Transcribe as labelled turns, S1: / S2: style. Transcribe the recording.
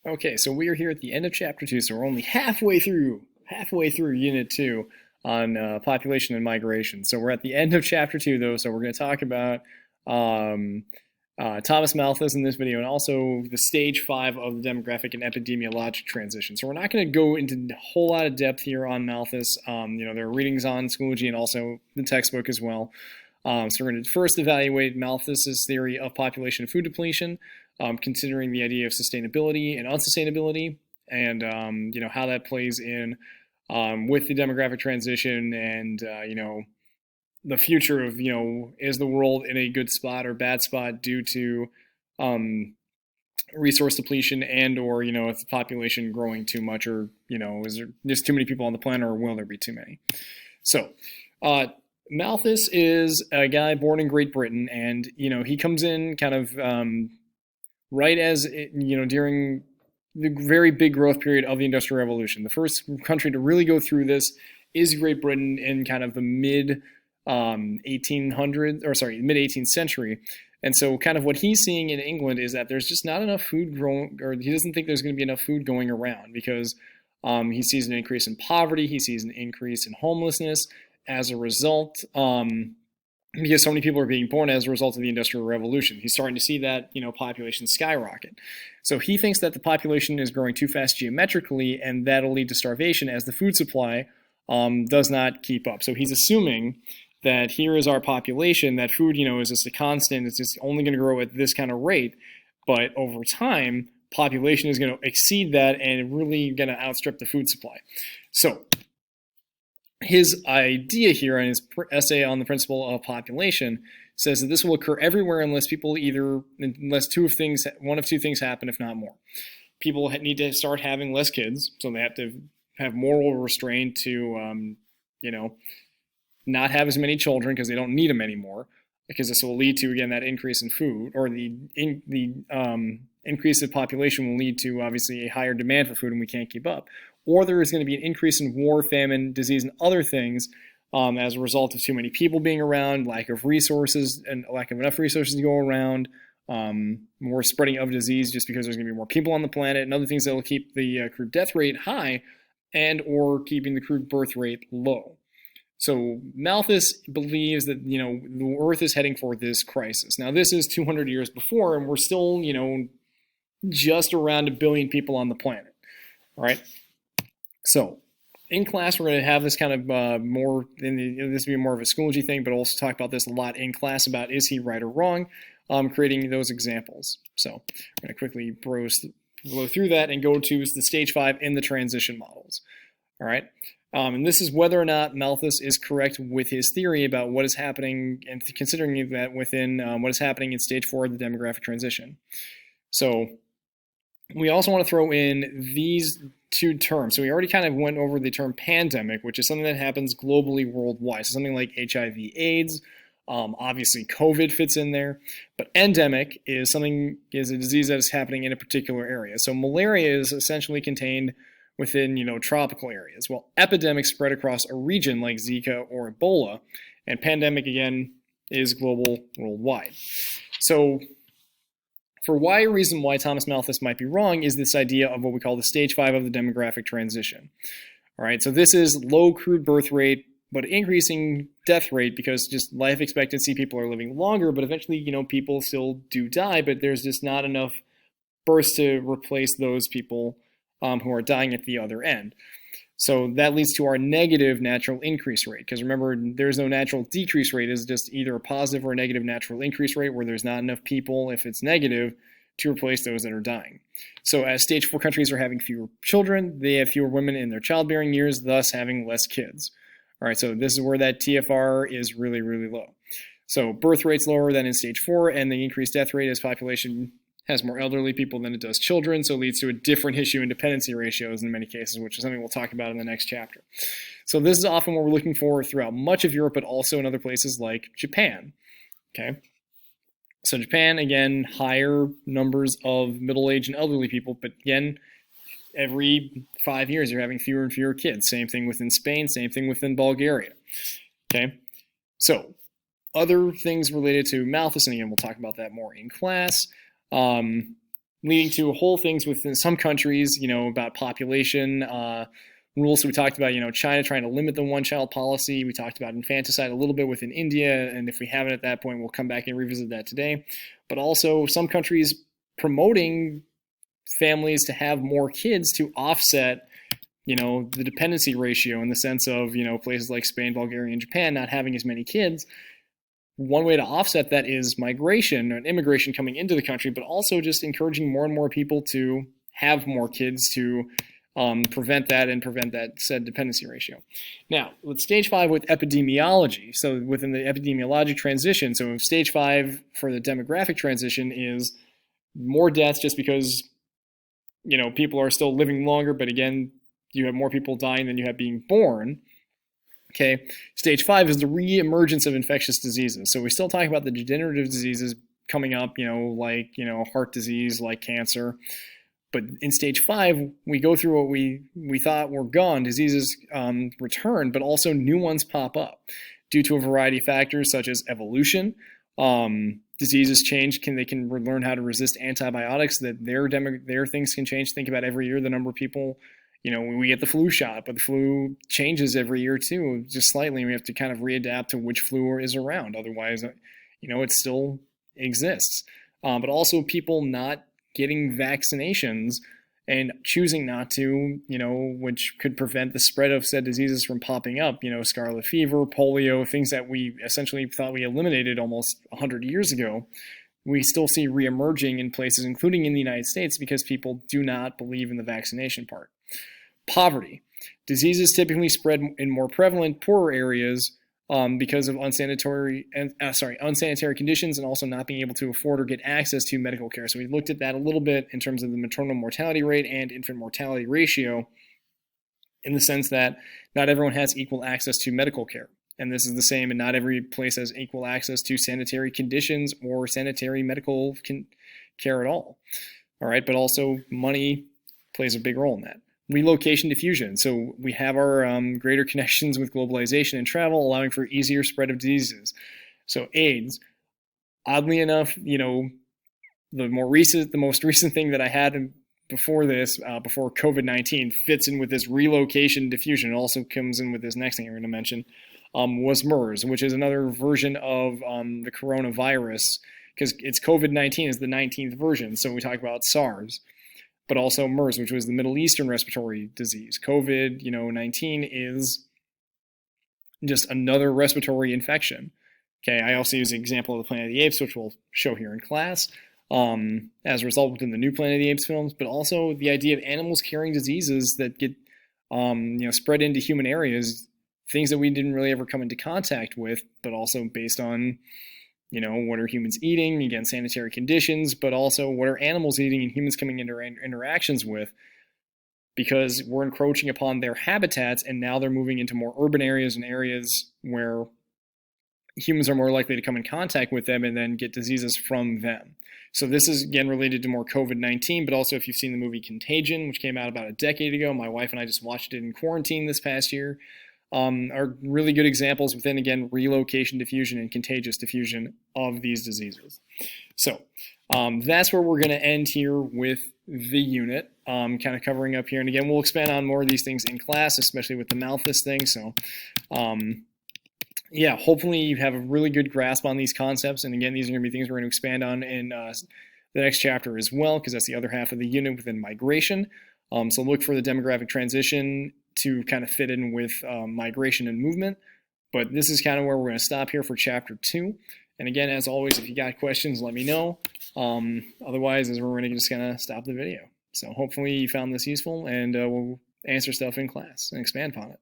S1: Okay, so we are here at the end of chapter 2, so we're only halfway through unit 2 on population and migration. So we're at the end of chapter 2 though, so we're going to talk about um, Thomas Malthus in this video, and also the stage 5 of the demographic and epidemiologic transition. So we're not going to go into a whole lot of depth here on Malthus. There are readings on Schoology and also the textbook as well. So we're going to first evaluate Malthus's theory of population and food depletion, considering the idea of sustainability and unsustainability, and how that plays in with the demographic transition, and the future of is the world in a good spot or bad spot due to resource depletion, and or is the population growing too much, or is there just too many people on the planet, or will there be too many? So Malthus is a guy born in Great Britain, and he comes in kind of right as during the very big growth period of the Industrial Revolution. The first country to really go through this is Great Britain in kind of the mid 18th century. And so kind of what he's seeing in England is that there's just not enough food growing, or he doesn't think there's going to be enough food going around, because he sees an increase in poverty, he sees an increase in homelessness as a result, because so many people are being born as a result of the Industrial Revolution. He's starting to see that population skyrocket. So he thinks that the population is growing too fast geometrically, and that'll lead to starvation as the food supply does not keep up. So he's assuming that here is our population, that food is just a constant, it's just only going to grow at this kind of rate, but over time population is going to exceed that and really going to outstrip the food supply. So his idea here in his essay on the principle of population says that this will occur everywhere unless one of two things happen, if not more. People need to start having less kids, so they have to have moral restraint to, not have as many children because they don't need them anymore, because this will lead to, again, that increase in food, or the increase in population will lead to, obviously, a higher demand for food, and we can't keep up. Or there is going to be an increase in war, famine, disease, and other things as a result of too many people being around, lack of resources, and lack of enough resources to go around, more spreading of disease just because there's going to be more people on the planet, and other things that will keep the crude death rate high, and or keeping the crude birth rate low. So Malthus believes that the Earth is heading for this crisis. Now this is 200 years before, and we're still just around 1 billion people on the planet. All right. So in class, we're going to have this kind of more, this will be more of a Schoology thing, but I'll also talk about this a lot in class about is he right or wrong, creating those examples. So I'm going to quickly blow through that and go to the stage 5 in the transition models. All right. And this is whether or not Malthus is correct with his theory about what is happening, and considering that within what is happening in stage 4 of the demographic transition. So we also want to throw in these two terms. So we already kind of went over the term pandemic, which is something that happens globally, worldwide. So something like HIV/AIDS, obviously COVID fits in there, but endemic is a disease that is happening in a particular area. So malaria is essentially contained within tropical areas. Well, epidemics spread across a region like Zika or Ebola, and pandemic again is global, worldwide. So for a reason why Thomas Malthus might be wrong is this idea of what we call the stage 5 of the demographic transition. All right, so this is low crude birth rate, but increasing death rate, because just life expectancy, people are living longer, but eventually, people still do die, but there's just not enough births to replace those people who are dying at the other end. So that leads to our negative natural increase rate, because remember, there's no natural decrease rate. It's just either a positive or a negative natural increase rate, where there's not enough people, if it's negative, to replace those that are dying. So as stage 4 countries are having fewer children, they have fewer women in their childbearing years, thus having less kids. All right, so this is where that TFR is really, really low. So birth rate's lower than in stage 4, and the increased death rate as population has more elderly people than it does children, so it leads to a different issue in dependency ratios in many cases, which is something we'll talk about in the next chapter. So this is often what we're looking for throughout much of Europe, but also in other places like Japan. Okay, so Japan, again, higher numbers of middle-aged and elderly people, but again, every 5 years you're having fewer and fewer kids. Same thing within Spain, same thing within Bulgaria. Okay, so other things related to Malthus, and again, we'll talk about that more in class. leading to whole things within some countries, about population rules. So we talked about, China trying to limit the one-child policy. We talked about infanticide a little bit within India, and if we haven't at that point, we'll come back and revisit that today. But also some countries promoting families to have more kids to offset, the dependency ratio, in the sense of, places like Spain, Bulgaria, and Japan not having as many kids. One way to offset that is migration and immigration coming into the country, but also just encouraging more and more people to have more kids to prevent that said dependency ratio. Now, with stage 5 with epidemiology, so within the epidemiologic transition, so stage 5 for the demographic transition is more deaths just because, people are still living longer, but again, you have more people dying than you have being born. Okay, stage 5 is the re-emergence of infectious diseases. So we still talk about the degenerative diseases coming up, like, heart disease, like cancer. But in stage 5, we go through what we thought were gone. Diseases return, but also new ones pop up due to a variety of factors such as evolution. Diseases change. They can learn how to resist antibiotics. That their things can change. Think about every year the number of people. We get the flu shot, but the flu changes every year too, just slightly. We have to kind of readapt to which flu is around. Otherwise, it still exists. But also people not getting vaccinations and choosing not to, which could prevent the spread of said diseases from popping up, scarlet fever, polio, things that we essentially thought we eliminated almost 100 years ago. We still see reemerging in places, including in the United States, because people do not believe in the vaccination part. Poverty. Diseases typically spread in more prevalent, poorer areas because of unsanitary conditions, and also not being able to afford or get access to medical care. So we looked at that a little bit in terms of the maternal mortality rate and infant mortality ratio, in the sense that not everyone has equal access to medical care. And this is the same, and not every place has equal access to sanitary conditions or sanitary medical care at all. All right, but also money plays a big role in that. Relocation diffusion. So we have our greater connections with globalization and travel, allowing for easier spread of diseases. So AIDS, oddly enough, the most recent thing that I had before this, before COVID-19, fits in with this relocation diffusion. It also comes in with this next thing we're going to mention, was MERS, which is another version of the coronavirus, because it's COVID-19 is the 19th version. So we talk about SARS, but also MERS, which was the Middle Eastern respiratory disease. COVID-19 is just another respiratory infection. Okay, I also use the example of the Planet of the Apes, which we'll show here in class, as a result within the new Planet of the Apes films, but also the idea of animals carrying diseases that get spread into human areas, things that we didn't really ever come into contact with, but also based on what are humans eating, again, sanitary conditions, but also what are animals eating and humans coming into interactions with, because we're encroaching upon their habitats, and now they're moving into more urban areas and areas where humans are more likely to come in contact with them and then get diseases from them. So this is, again, related to more COVID-19, but also if you've seen the movie Contagion, which came out about a decade ago, my wife and I just watched it in quarantine this past year, are really good examples within, again, relocation diffusion and contagious diffusion of these diseases. So that's where we're going to end here with the unit, kind of covering up here. And again, we'll expand on more of these things in class, especially with the Malthus thing. So yeah, hopefully you have a really good grasp on these concepts. And again, these are going to be things we're going to expand on in the next chapter as well, because that's the other half of the unit within migration. So look for the demographic transition to kind of fit in with migration and movement. But this is kind of where we're going to stop here for chapter 2. And again, as always, if you got questions, let me know. Otherwise, we're going to just kind of stop the video. So hopefully you found this useful, and we'll answer stuff in class and expand upon it.